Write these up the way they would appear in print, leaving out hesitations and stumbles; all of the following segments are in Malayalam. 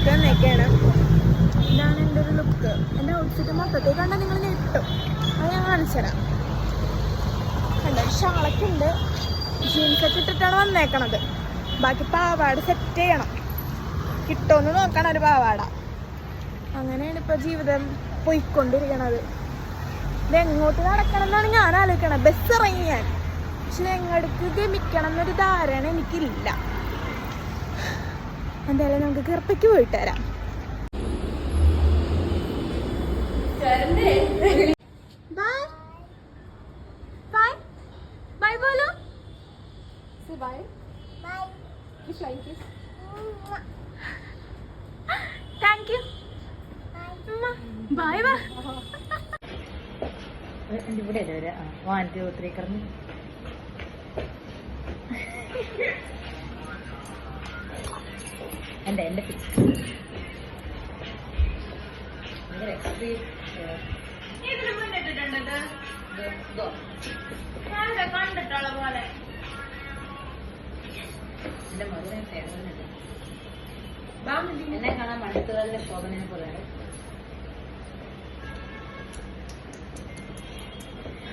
ഔട്ട്ഫിറ്റ് വന്നേക്കാണ്. ഇതാണ് എൻ്റെ ഒരു ലുക്ക്. എൻ്റെ ഔട്ട്ഫിറ്റ് മൊത്തത്തിൽ കണ്ടാൽ നിങ്ങൾ ഞെട്ടും. അത് ഞാൻ കാണിച്ചു തരാം. കണ്ട ഷാളൊക്കെ ഉണ്ട്. ജീൻസൊക്കെ ഇട്ടിട്ടാണ് വന്നേക്കണത്. ബാക്കി പാവാട സെറ്റ് ചെയ്യണം. കിട്ടുമെന്ന് നോക്കണം ഒരു പാവാട. അങ്ങനെയാണ് ഇപ്പോൾ ജീവിതം പോയിക്കൊണ്ടിരിക്കണത്. ഇതെങ്ങോട്ട് നടക്കണം എന്നാണ് ഞാൻ ആലോചിക്കണത്. ബസ് ഇറങ്ങി ഞാൻ, പക്ഷെ എങ്ങോട്ട് ഗമിക്കണം എന്നൊരു ധാരണ എനിക്കില്ല. എന്തായാലും നമുക്ക് കിറപ്പയ്ക്ക് പോയിട്ട് വരാം. ബൈ ബൈ ബൈ ബോലോ. Bye bye. Thank you. Bye bye. ഇവിടെ 1 2 3 കറങ്ങി. എൻ്റെ കണ്ടിട്ടുള്ള പോലെ എന്നെ കാണാൻ മണിത്തുകാലിലെ ശോഭനെ പോലെയാണ്.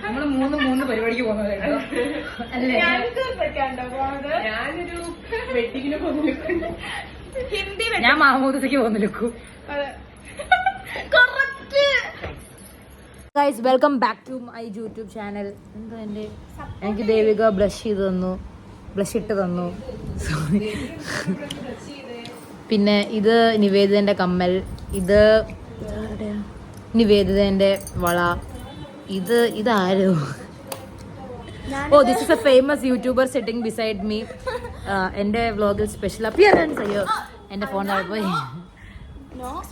നമ്മള് മൂന്ന് പരിപാടിക്ക് പോകുന്നത് അല്ലേ? ഞാനൊരു വെഡിങ്ങിന് പോകുന്ന ഹിന്ദി, ഞാൻ മാമൂദയ്ക്ക് പോകുന്ന ലുക്കു. Guys, welcome back to my YouTube channel. എന്താ എനിക്ക് ദേവിക ബ്ലഷ് ഇട്ട് തന്നു. സോറി. പിന്നെ ഇത് നിവേദിതന്റെ കമ്മൽ, ഇത് നിവേദിതന്റെ വള, ഇതാരോ. ഓ, this is a famous YouTuber sitting beside me. എൻ്റെ വ്ളോഗിൽ സ്പെഷ്യൽ അപ്പിയറൻസ്. അയ്യോ, എൻ്റെ ഫോൺ താഴെ പോയി.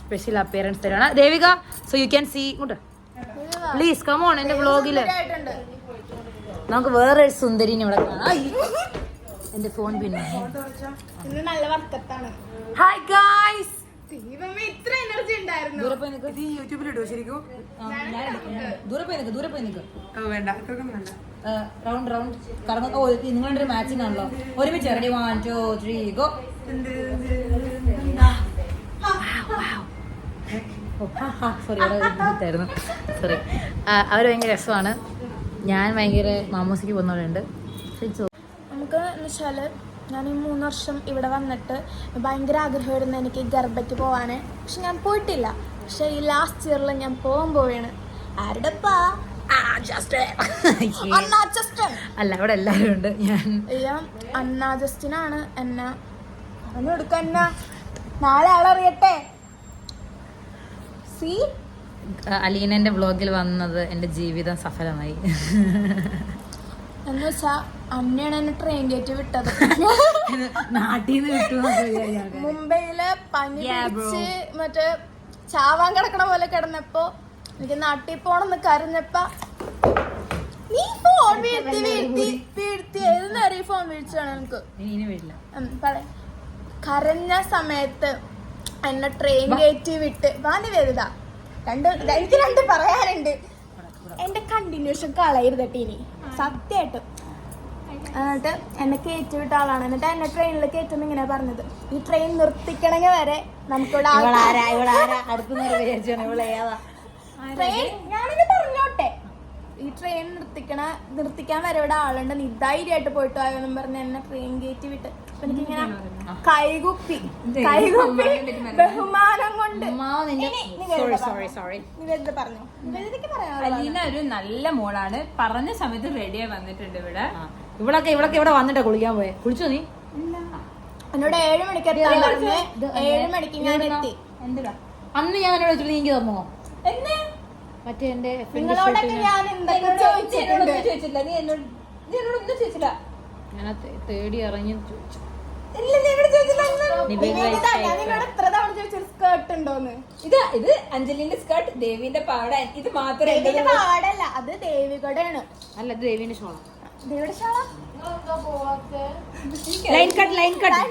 സ്പെഷ്യൽ അപ്പിയറൻസ് തരുവാണ് Devika. So you can see. ഇങ്ങോട്ട് പ്ലീസ് കം ഓൺ. എൻ്റെ വ്ളോഗില് നമുക്ക് വേറെ സുന്ദരിനെ ഇവിടെ കാണാം. എൻ്റെ ഫോൺ പിന്നെ നല്ല വർക്കത്താണ്. Hi guys. ഇത്ര എനർജി ഉണ്ടായിരുന്നു. ദൂരെ പോയി നിൽക്ക്. യൂട്യൂബിൽ ഇടുവോ ശരിക്കും? ദൂരെ പോയി നിൽക്ക്. വേണ്ട, റൗണ്ട് കറങ്ങ. ഓ, നിങ്ങളുടെ ഒരു മാച്ചിങ് ആണല്ലോ. ഒരുമിച്ച് റെഡി 1 2 3 ഗോ. സോറി. അവർ ഭയങ്കര രസമാണ്. ഞാൻ ഭയങ്കര മാമോസിക്ക് പോകുന്നവരുണ്ട്. നമുക്ക് എന്ന് വെച്ചാൽ ഞാൻ ഈ 3 വർഷം ഇവിടെ വന്നിട്ട് ഭയങ്കര ആഗ്രഹമായിരുന്നു എനിക്ക് ഗർഭയ്ക്ക് പോകാൻ. പക്ഷെ ഞാൻ പോയിട്ടില്ല. പക്ഷെ ഈ ലാസ്റ്റ് ഇയറിൽ ഞാൻ പോവുകയാണ്. ആരുടെപ്പാ? അല്ല, അവിടെ എല്ലാവരും ഉണ്ട്. ഞാൻ അന്ന ജസ്റ്റിനാണ് എന്നെ എടുക്കാൻ. നാളെ ആളറിയട്ടെ. അലീനന്റെ വ്ളോഗിൽ വന്നത് എൻ്റെ ജീവിതം സഫലമായി. എന്ന് വെച്ചാ അന്നയാണ് എന്നെ ട്രെയിൻ കയറ്റി വിട്ടത്. നാട്ടിൽ നിന്ന് വിട്ടു. മുംബൈയില് പനി പിടിച്ച് മറ്റേ ചാവാൻ കിടക്കണ പോലെ കിടന്നപ്പോ എനിക്ക് നാട്ടിൽ പോണെന്ന് കരഞ്ഞപ്പ നീ ഫോൺ വീഴ്ത്തി ഏത് നേരം ഫോൺ വീഴ്ചയാണ് എനിക്ക് പറയാം. കരഞ്ഞ സമയത്ത് എന്നെ ട്രെയിൻ കയറ്റി വിട്ട് വാനി വരുതാ. എനിക്ക് 2 പറയാനുണ്ട്. എന്റെ കണ്ടിന്യൂഷൻ കളയരുത് ഇനി സത്യമായിട്ടും. എന്നിട്ട് എന്നെ കയറ്റി വിട്ട ആളാണ്. എന്നിട്ട് എന്നെ ട്രെയിനിൽ കയറ്റുമ്പോ ഇങ്ങനെ പറഞ്ഞത്, ഈ ട്രെയിൻ നിർത്തിക്കണമെങ്കിൽ വരെ നമുക്കിവിടെ ഞാനിത് പറഞ്ഞോട്ടെ, ഈ ട്രെയിൻ നിർത്തിക്കാൻ വരെ ഇവിടെ ആളുണ്ട്, നീ ധൈര്യമായിട്ട് പോയിട്ട് പോയോന്നും പറഞ്ഞ് എന്നെ ട്രെയിൻ കയറ്റി വിട്ട്. അപ്പൊ എനിക്കിങ്ങനെ കൈകുപ്പി ബഹുമാനം കൊണ്ട് പറഞ്ഞു. അലീന ഒരു നല്ല മോളാണ്. പറഞ്ഞ സമയത്ത് റെഡിയായി വന്നിട്ടുണ്ട്. ഇവളൊക്കെ ഇവിടെ വന്നിട്ടാ കുളിക്കാൻ പോയെ. കുളിച്ചോ നീ? എന്നോട് 7 മണിക്ക് എത്താൻ പറഞ്ഞ് 7 മണിക്ക് ഞാൻ എത്തി. എന്തിനാ അന്ന് ഞാൻ എന്നോട് വെച്ചിട്ട് നീ തന്നോ? മറ്റേ എന്റെ നിങ്ങളോടൊക്കെ ഞാൻ എന്തൊക്കെ ചോദിച്ചിട്ടുണ്ട്. ചോദിച്ചില്ല. നീ എന്നോട് ഒന്നും ചോദിച്ചില്ല. ഞാൻ തേടി ഇറങ്ങി ചോദിച്ചു. എത്ര തവണ ചോദിച്ചൊരു സ്കേർട്ട് ഉണ്ടോന്ന്. ഇത് അഞ്ജലിന്റെ സ്കേർട്ട്, ദേവിന്റെ പാവട. ഇത് മാത്രമേ പാവടല്ല, അത് ദേവികടയാണ്. അല്ല, ഇത് ദേവിന്റെ ഷോളാ. ദേവിയുടെ ഷോള. Line cut.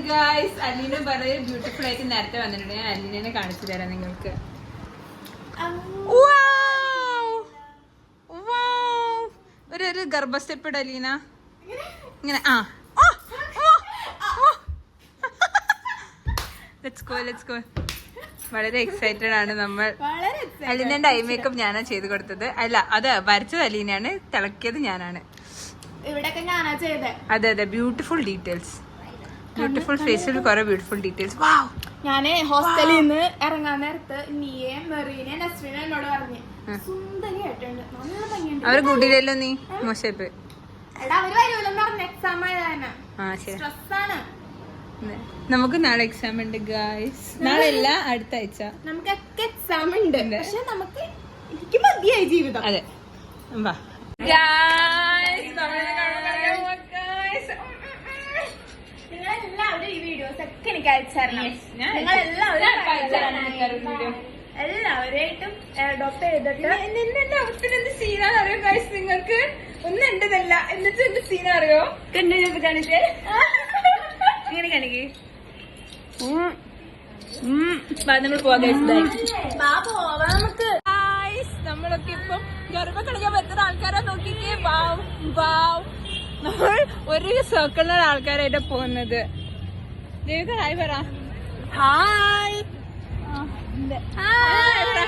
ഗായ്സ്, അലീന വളരെ ബ്യൂട്ടിഫുൾ ആയിട്ട് നേരത്തെ വന്നിട്ടുണ്ട്. ഞാൻ അലീനെ കാണിച്ചു തരാം നിങ്ങൾക്ക്. ഒരു ഗർഭ സ്റ്റെപ്പ് ഇട അലീന. ഇങ്ങനെ ലെറ്റ്സ് ഗോ. വളരെ എക്സൈറ്റഡ് ആണ് നമ്മൾ. വളരെ അലീനന്റെ ഐ മേക്കപ്പ് ഞാനാ ചെയ്ത് കൊടുത്തത്. അല്ല, അത് വരച്ചത് അലീനയാണ്, തിളക്കിയത് ഞാനാണ്. ഇവിടെയൊക്കെ ഞാനാ ചെയ്തേ. അതെ, ബ്യൂട്ടിഫുൾ ഡീറ്റെയിൽസ്, ബ്യൂട്ടിഫുൾ ഫേസിൽ കുറെ ബ്യൂട്ടിഫുൾ ഡീറ്റെയിൽസ്. വാവ്. ഞാന് ഹോസ്റ്റലിൽ നിന്ന് ഇറങ്ങാൻ നേരത്ത് നീയെ മെറീനെ നസ്രീനെ എന്നോട് പറഞ്ഞു സുന്ദരിയായിട്ടുണ്ട്, നല്ല ഭംഗിയുണ്ട്. അവരെ കൂട്ടിയില്ലല്ലോ നീ, മോശപ്പ്. എടാ അവര് വരുമല്ലോ പറഞ്ഞ എക്സാം ആയതാണ്, ശരി. സ്ട്രെസ്സാണ്. നമുക്ക് നാളെ എക്സാം ഉണ്ട് ഗായ്സ്. നാളെ അല്ല, അടുത്ത ആഴ്ച നമുക്കൊക്കെ എക്സാം ഉണ്ട്. പക്ഷെ നമുക്ക് എനിക്ക് മതിയായി ജീവിതം. അതെ, വാ. നിങ്ങളെല്ലാവരും ഈ വീഡിയോസ് ഒക്കെ എനിക്ക് അയച്ചരണം. എല്ലാവരെയായിട്ടും അഡോപ്റ്റ് ചെയ്തിട്ട് എന്റെ അവസ്ഥ എന്ത് സീനാന്ന് അറിയോ ഗായ്സ്? നിങ്ങൾക്ക് ഒന്നും ഉണ്ടതല്ല, എന്നിട്ട് എന്ത് സീന അറിയോ? കാണിച്ചേ, ഇങ്ങനെ കാണിക്കേ. നമ്മൾ പോവാ നമുക്ക്. നമ്മളൊക്കെ ഇപ്പം ഗർഭ കളിക്കാൻ പറ്റുന്ന ആൾക്കാരെ നോക്കിക്കേ. നമ്മൾ ഒരു സർക്കിളിലുള്ള ആൾക്കാരായിട്ട് പോകുന്നത്. ദേവിക ഹായ് പറ. ഹായ്.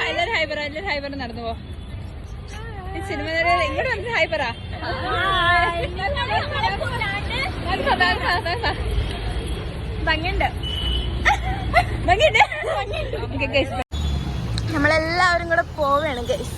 എല്ലാരും ഹായ് പറ, നടന്നു പോ. സിനിമ ഇങ്ങോട്ട് വന്നിട്ട് ഹായ് പറ. ഭംഗിയുണ്ട്. നമ്മളെല്ലാവരും കൂടെ പോവുകയാണ് ഗൈസ്.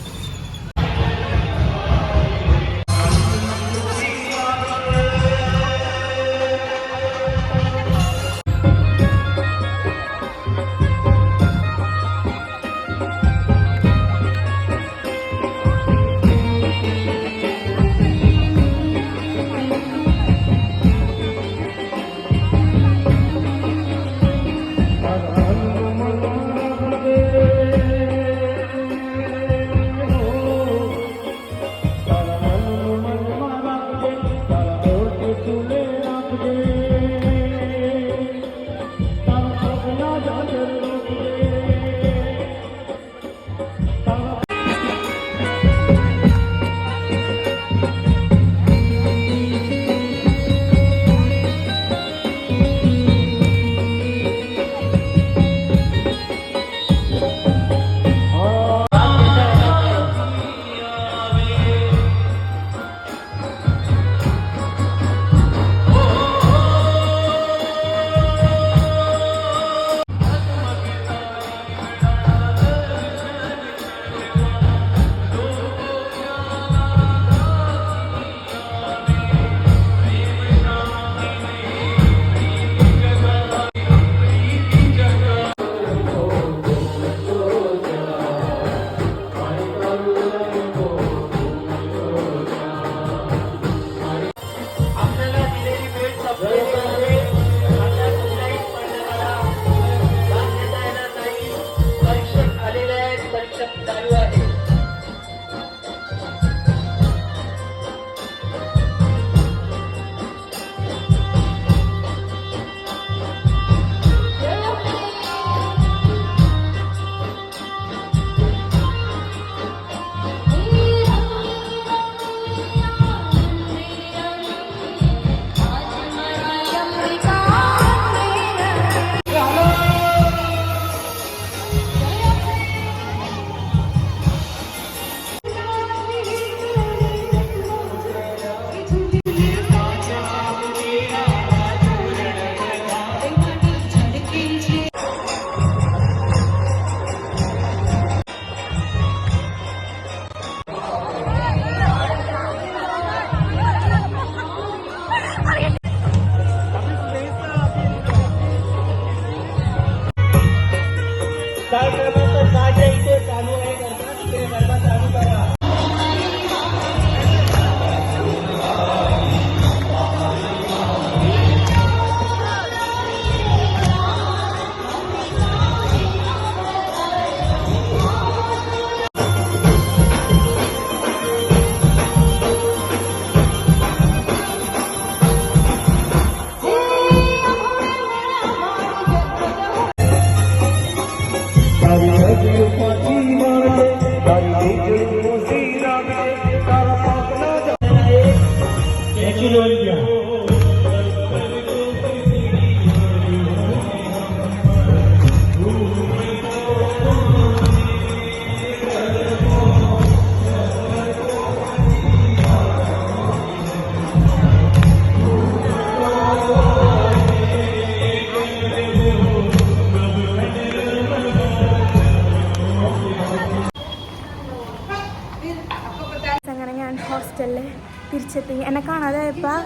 തിരിച്ചെത്തി. എന്നെ കാണാതായപ്പോൾ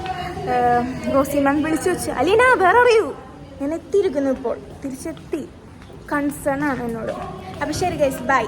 റോസി മാം വിളിച്ചു വെച്ചു, അലീന വേറെ അറിയൂ ഞാൻ എത്തിയിരിക്കുന്നു, ഇപ്പോൾ തിരിച്ചെത്തി. കൺസേൺ ആണ് എന്നോട്. അപ്പോൾ ശരി ഗൈസ്, ബൈ.